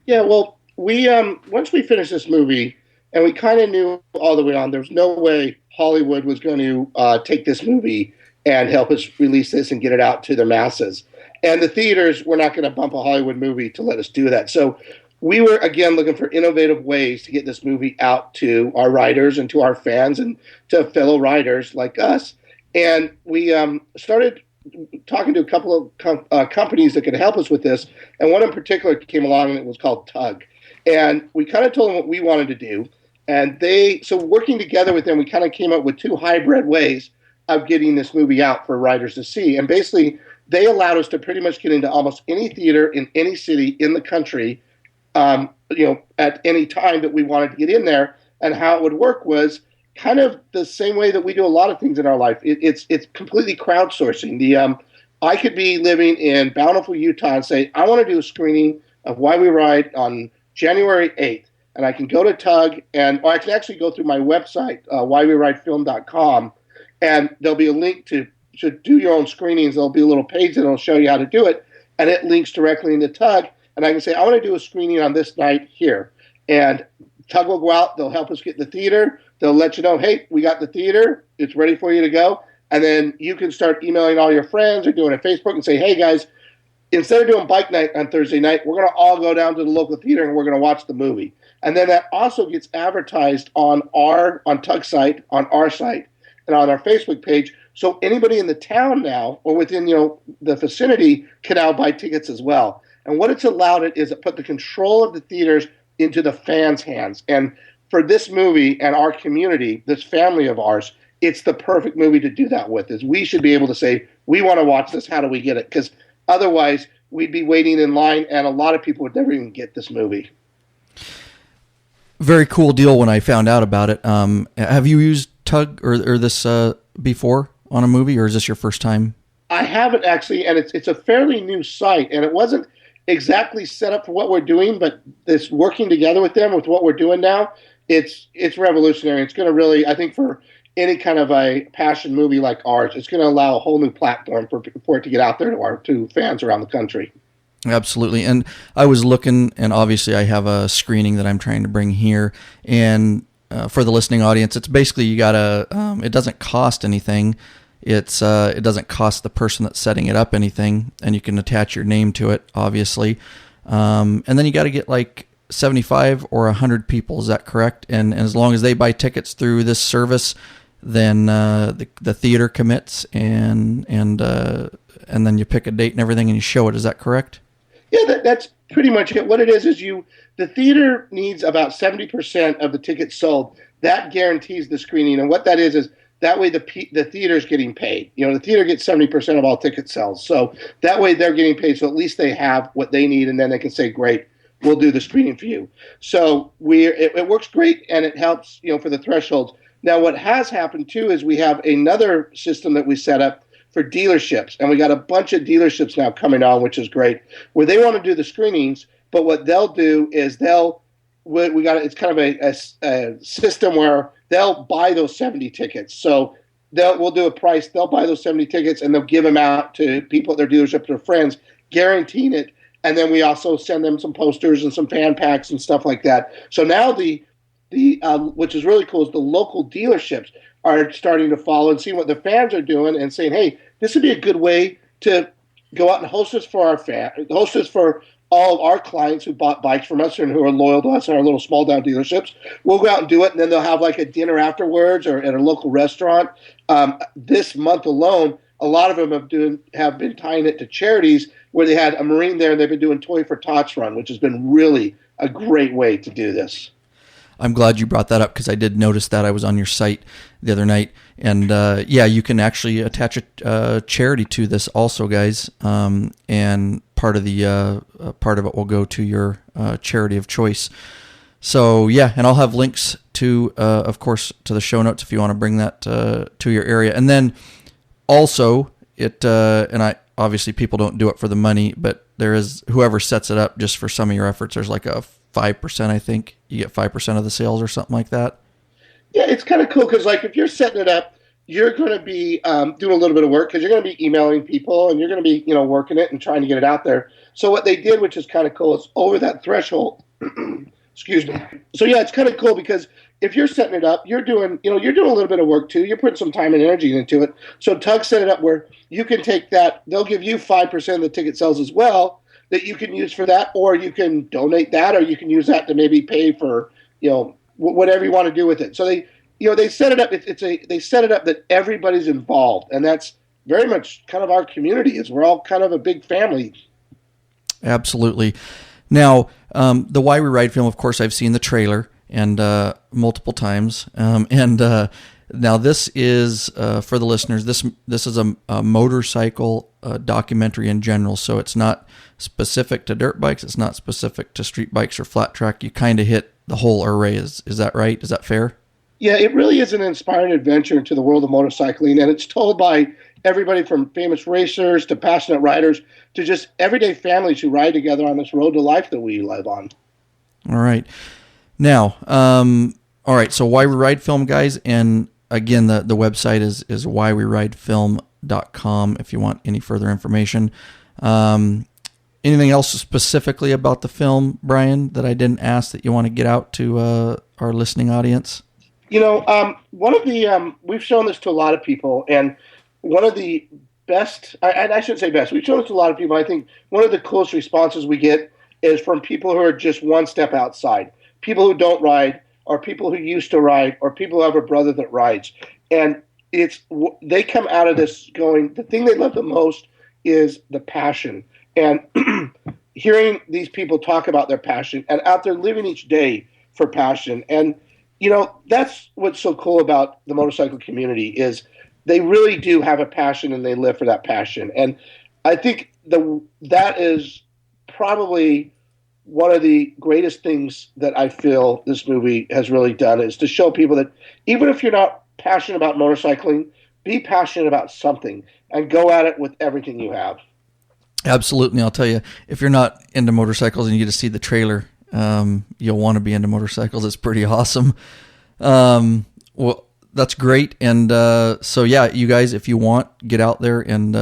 Yeah, well, we once we finished this movie, and we kind of knew all the way on, there was no way Hollywood was going to take this movie and help us release this and get it out to the masses. And the theaters were not going to bump a Hollywood movie to let us do that. So we were, again, looking for innovative ways to get this movie out to our writers and to our fans and to fellow writers like us. And we started talking to a couple of companies that could help us with this. And one in particular came along, and it was called Tugg. And we kind of told them what we wanted to do. And so working together with them, we kind of came up with two hybrid ways of getting this movie out for writers to see. And basically, they allowed us to pretty much get into almost any theater in any city in the country, at any time that we wanted to get in there. And how it would work was kind of the same way that we do a lot of things in our life. It's completely crowdsourcing. I could be living in Bountiful, Utah, and say, I want to do a screening of Why We Ride on January 8th. And I can go to Tugg, or I can actually go through my website, whyweridefilm.com, and there'll be a link to do your own screenings. There'll be a little page that'll show you how to do it, and it links directly into Tugg. And I can say, I want to do a screening on this night here. And Tugg will go out. They'll help us get the theater. They'll let you know, hey, we got the theater. It's ready for you to go. And then you can start emailing all your friends or doing it on Facebook and say, hey, guys, instead of doing bike night on Thursday night, we're going to all go down to the local theater and we're going to watch the movie. And then that also gets advertised on Tugg's site, on our site, and on our Facebook page. So anybody in the town now, or within the vicinity, can now buy tickets as well. And what it's allowed is it put the control of the theaters into the fans' hands. And for this movie and our community, this family of ours, it's the perfect movie to do that with. Is we should be able to say, we want to watch this. How do we get it? Because otherwise, we'd be waiting in line, and a lot of people would never even get this movie. Very cool deal when I found out about it. Have you used Tugg or this before on a movie, or is this your first time? I haven't actually, and it's a fairly new site, and it wasn't exactly set up for what we're doing, but this working together with them with what we're doing now, it's revolutionary. It's going to really, I think, for any kind of a passion movie like ours, it's going to allow a whole new platform for it to get out there to fans around the country. Absolutely. And I was looking, and obviously I have a screening that I'm trying to bring here. And for the listening audience, it's basically you got to, it doesn't cost anything. It doesn't cost the person that's setting it up anything, and you can attach your name to it, obviously. And then you got to get like 75 or 100 people. Is that correct? And as long as they buy tickets through this service, then the theater commits, and then you pick a date and everything, and you show it. Is that correct? Yeah, that's pretty much it. What it is the theater needs about 70% of the tickets sold. That guarantees the screening, and what that is that way the theater's getting paid. The theater gets 70% of all ticket sales, so that way they're getting paid. So at least they have what they need, and then they can say, "Great, we'll do the screening for you." So it works great, and it helps for the thresholds. Now, what has happened too is we have another system that we set up for dealerships, and we got a bunch of dealerships now coming on, which is great, where they want to do the screenings, but what they'll do is they'll we got it's kind of a system where they'll buy those 70 tickets. So we'll do a price. They'll buy those 70 tickets and they'll give them out to people at their dealership, their friends, guaranteeing it. And then we also send them some posters and some fan packs and stuff like that. So now the which is really cool is the local dealerships are starting to follow and see what the fans are doing and saying, hey, this would be a good way to go out and host this for host this for all of our clients who bought bikes from us and who are loyal to us in our little small down dealerships. We'll go out and do it, and then they'll have like a dinner afterwards or at a local restaurant. This month alone, a lot of them have been tying it to charities where they had a Marine there and they've been doing Toy for Tots run, which has been really a great way to do this. I'm glad you brought that up because I did notice that. I was on your site the other night, and yeah, you can actually attach a charity to this also, guys. And part of it will go to your charity of choice. So yeah, and I'll have links to, of course, to the show notes if you want to bring that to your area. And then also and I obviously people don't do it for the money, but there is whoever sets it up just for some of your efforts. There's like a 5%, I think. You get 5% of the sales or something like that. Yeah, it's kind of cool because, like, if you're setting it up, you're going to be doing a little bit of work because you're going to be emailing people and you're going to be, working it and trying to get it out there. So what they did, which is kind of cool, is over that threshold. Excuse me. So yeah, it's kind of cool because if you're setting it up, you're doing a little bit of work too. You're putting some time and energy into it. So Tug set it up where you can take that. They'll give you 5% of the ticket sales as well that you can use for that, or you can donate that, or you can use that to maybe pay for, whatever you want to do with it. So they set it up. They set it up that everybody's involved, and that's very much kind of our community. Is we're all kind of a big family. Absolutely. Now, the Why We Ride film, of course, I've seen the trailer and multiple times, and now this is for the listeners. This is a motorcycle documentary in general, so it's not specific to dirt bikes. It's not specific to street bikes or flat track. You kind of hit the whole array. Is that right? Is that fair? Yeah, it really is an inspiring adventure into the world of motorcycling, and it's told by everybody from famous racers to passionate riders to just everyday families who ride together on this road to life that we live on. All right. Now, all right, so Why We Ride Film, guys, and again, the website is whyweridefilm.com if you want any further information. Anything else specifically about the film, Bryan, that I didn't ask that you want to get out to our listening audience? One of the we've shown this to a lot of people, and one of the best, I shouldn't say best, we've shown this to a lot of people. I think one of the coolest responses we get is from people who are just one step outside, people who don't ride, or people who used to ride, or people who have a brother that rides. And they come out of this going, the thing they love the most is the passion. And hearing these people talk about their passion and out there living each day for passion. And, that's what's so cool about the motorcycle community is they really do have a passion and they live for that passion. And I think that is probably one of the greatest things that I feel this movie has really done is to show people that even if you're not passionate about motorcycling, be passionate about something and go at it with everything you have. Absolutely. I'll tell you, if you're not into motorcycles and you get to see the trailer, you'll want to be into motorcycles. It's pretty awesome. Well, that's great. And so, yeah, you guys, if you want, get out there and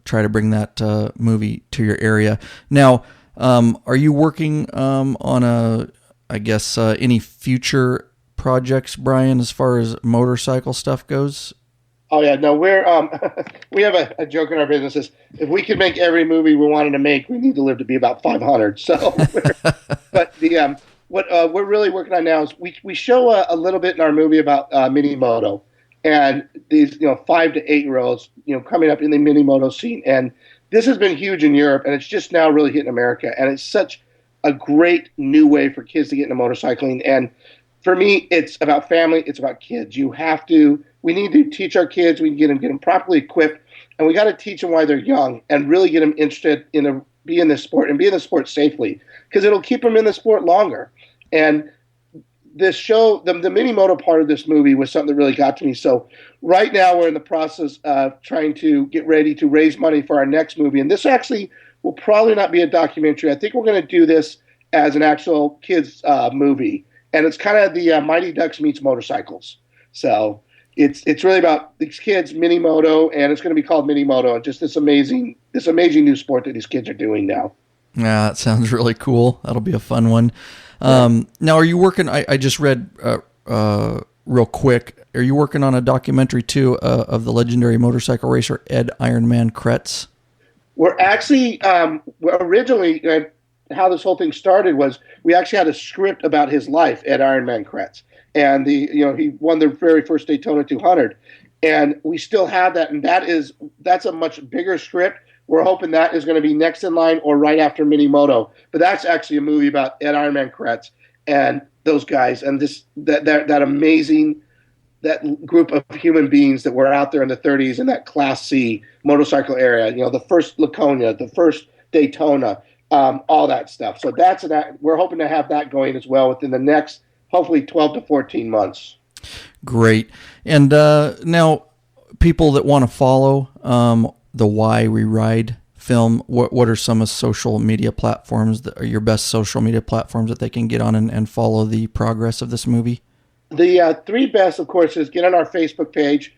try to bring that movie to your area. Now, are you working on any future projects, Bryan, as far as motorcycle stuff goes? Oh yeah, no, we're we have a joke in our business is if we could make every movie we wanted to make, we need to live to be about 500. So, but what we're really working on now is we show a little bit in our movie about mini moto and these 5 to 8 year olds coming up in the mini moto scene, and this has been huge in Europe and it's just now really hitting America, and it's such a great new way for kids to get into motorcycling. And for me, it's about family, it's about kids. We need to teach our kids. We can get them properly equipped, and we got to teach them why they're young and really get them interested in be in this sport and be in the sport safely, because it'll keep them in the sport longer. And this show, the mini moto part of this movie was something that really got to me. So right now we're in the process of trying to get ready to raise money for our next movie, and this actually will probably not be a documentary. I think we're going to do this as an actual kids movie, and it's kind of the Mighty Ducks meets motorcycles. So it's really about these kids mini moto, and it's going to be called Mini Moto, and just this amazing new sport that these kids are doing now. Yeah, that sounds really cool. That'll be a fun one. Now, are you working? I just read real quick. Are you working on a documentary too of the legendary motorcycle racer Ed Ironman Kretz? We're actually originally how this whole thing started was we actually had a script about his life at Ironman Kretz, and he won the very first Daytona 200, and we still have that, and that's a much bigger script. We're hoping that is going to be next in line or right after Mini Moto, but that's actually a movie about Ed Ironman Kretz and those guys and that amazing that group of human beings that were out there in the 30s in that Class C motorcycle area. The first Laconia, the first Daytona. All that stuff. So we're hoping to have that going as well within the next, hopefully 12 to 14 months. Great. And now, people that want to follow the Why We Ride film, what are some of social media platforms that are your best social media platforms that they can get on and follow the progress of this movie? The three best, of course, is get on our Facebook page.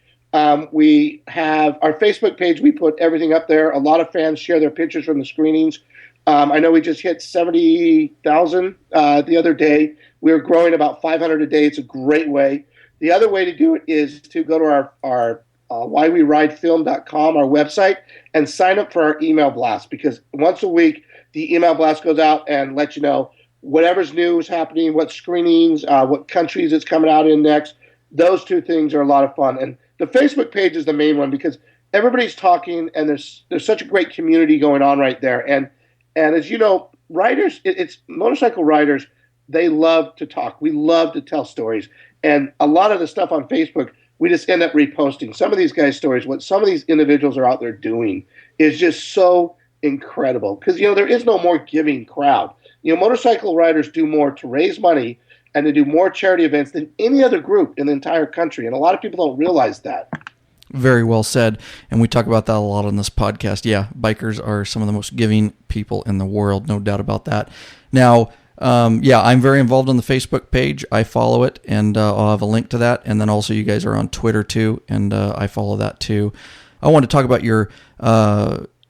We have our Facebook page. We put everything up there. A lot of fans share their pictures from the screenings. I know we just hit 70,000 the other day. We're growing about 500 a day. It's a great way. The other way to do it is to go to our whyweridefilm.com, our website, and sign up for our email blast, because once a week the email blast goes out and lets you know whatever's new is happening, what screenings, what countries it's coming out in next. Those two things are a lot of fun. And the Facebook page is the main one because everybody's talking, and there's such a great community going on right there. And as you know, riders, it's motorcycle riders, they love to talk. We love to tell stories. And a lot of the stuff on Facebook, we just end up reposting. Some of these guys' stories, what some of these individuals are out there doing is just so incredible. Because, there is no more giving crowd. Motorcycle riders do more to raise money and to do more charity events than any other group in the entire country. And a lot of people don't realize that. Very well said. And we talk about that a lot on this podcast. Yeah, bikers are some of the most giving people in the world, no doubt about that. Now, I'm very involved on the Facebook page. I follow it, and I'll have a link to that. And then also you guys are on Twitter too, and I follow that too. I want to talk about your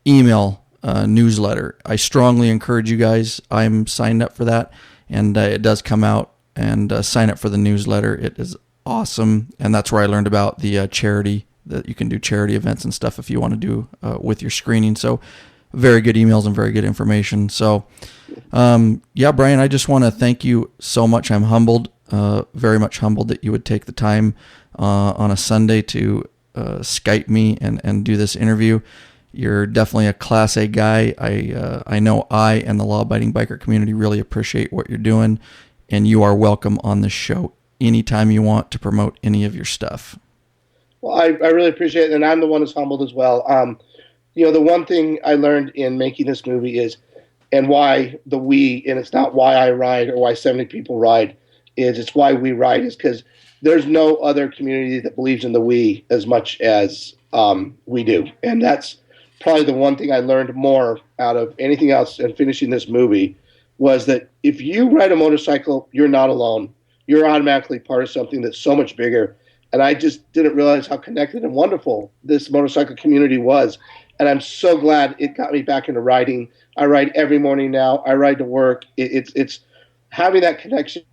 email newsletter. I strongly encourage you guys. I'm signed up for that, and it does come out, and sign up for the newsletter. It is awesome, and that's where I learned about the charity, that you can do charity events and stuff if you want to do with your screening. So very good emails and very good information. So Bryan, I just want to thank you so much. I'm humbled, very much humbled that you would take the time on a Sunday to Skype me and do this interview. You're definitely a Class A guy. I know I and the law-abiding biker community really appreciate what you're doing, and you are welcome on the show anytime you want to promote any of your stuff. Well, I really appreciate it, and I'm the one who's humbled as well. The one thing I learned in making this movie is, and why the we, and it's not why I ride or why 70 people ride, it's why we ride, is because there's no other community that believes in the we as much as we do. And that's probably the one thing I learned more out of anything else in finishing this movie, was that if you ride a motorcycle, you're not alone. You're automatically part of something that's so much bigger. And I just didn't realize how connected and wonderful this motorcycle community was. And I'm so glad it got me back into riding. I ride every morning now. I ride to work. It's having that connection.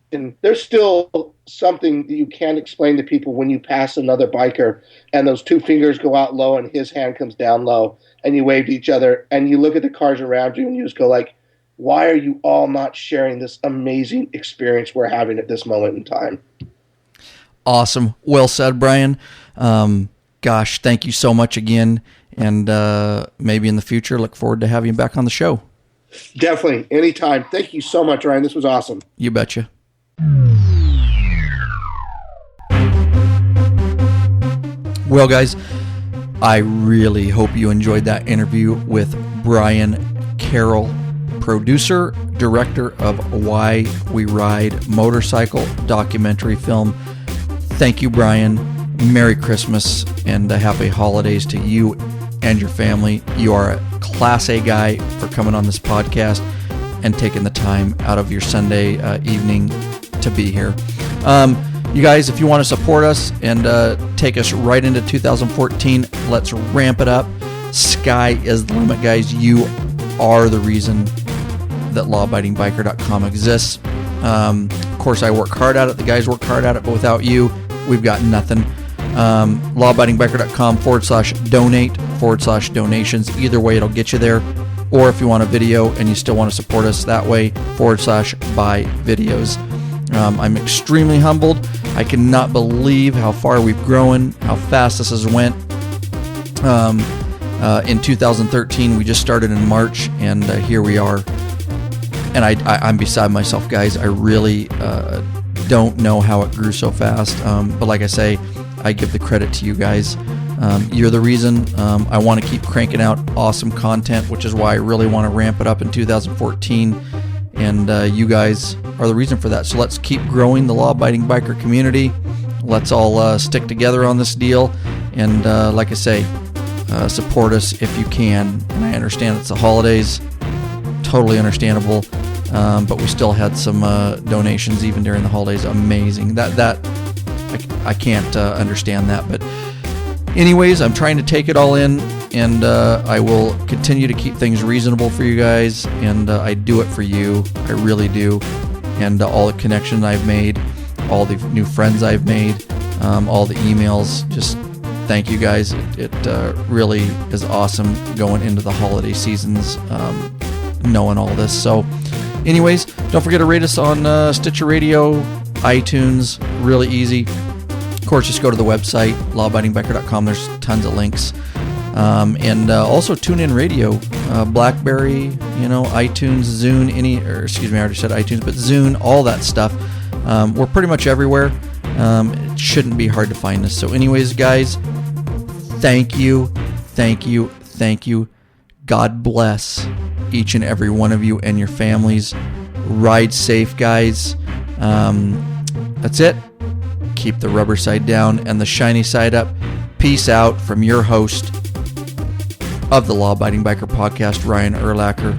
There's still something that you can't explain to people when you pass another biker and those two fingers go out low and his hand comes down low and you wave to each other and you look at the cars around you and you just go like, why are you all not sharing this amazing experience we're having at this moment in time? Awesome. Well said, Bryan. Gosh, thank you so much again. And maybe in the future, look forward to having you back on the show. Definitely. Anytime. Thank you so much, Ryan. This was awesome. You betcha. Well, guys, I really hope you enjoyed that interview with Bryan Carroll, producer, director of Why We Ride motorcycle documentary film. Thank you, Bryan. Merry Christmas and happy holidays to you and your family. You are a Class A guy for coming on this podcast. and taking the time out of your Sunday evening to be here. You guys, if you want to support us and take us right into 2014, let's ramp it up. Sky is the limit, guys. You are the reason that lawabidingbiker.com exists. Of course, I work hard at it. The guys work hard at it, but without you, we've got nothing. lawabidingbiker.com/donate/donations. Either way, it'll get you there. Or if you want a video and you still want to support us that way, /buy videos. I'm extremely humbled. I cannot believe how far we've grown, how fast this has went. In 2013, we just started in March, and here we are. And I'm beside myself, guys. I really don't know how it grew so fast. But like I say, I give the credit to you guys. You're the reason. I want to keep cranking out awesome content, which is why I really want to ramp it up in 2014. And you guys are the reason for that. So let's keep growing the law-abiding biker community. Let's all stick together on this deal. And like I say, support us if you can. And I understand it's the holidays. Totally understandable. But we still had some donations even during the holidays. Amazing. I can't understand that. But anyways, I'm trying to take it all in, and I will continue to keep things reasonable for you guys, and I do it for you. I really do. And all the connections I've made, all the new friends I've made, all the emails, just thank you guys. It really is awesome going into the holiday seasons, knowing all this. So anyways, don't forget to rate us on Stitcher Radio, iTunes, really easy. Of course, just go to the website, lawabidingbiker.com. There's tons of links. And also TuneIn Radio, BlackBerry, iTunes, Zune, I already said iTunes, but Zune, all that stuff. We're pretty much everywhere. It shouldn't be hard to find us. So anyways, guys, thank you. God bless each and every one of you and your families. Ride safe, guys. That's it. Keep the rubber side down and the shiny side up. Peace out from your host of the Law Abiding Biker Podcast, Ryan Erlacher.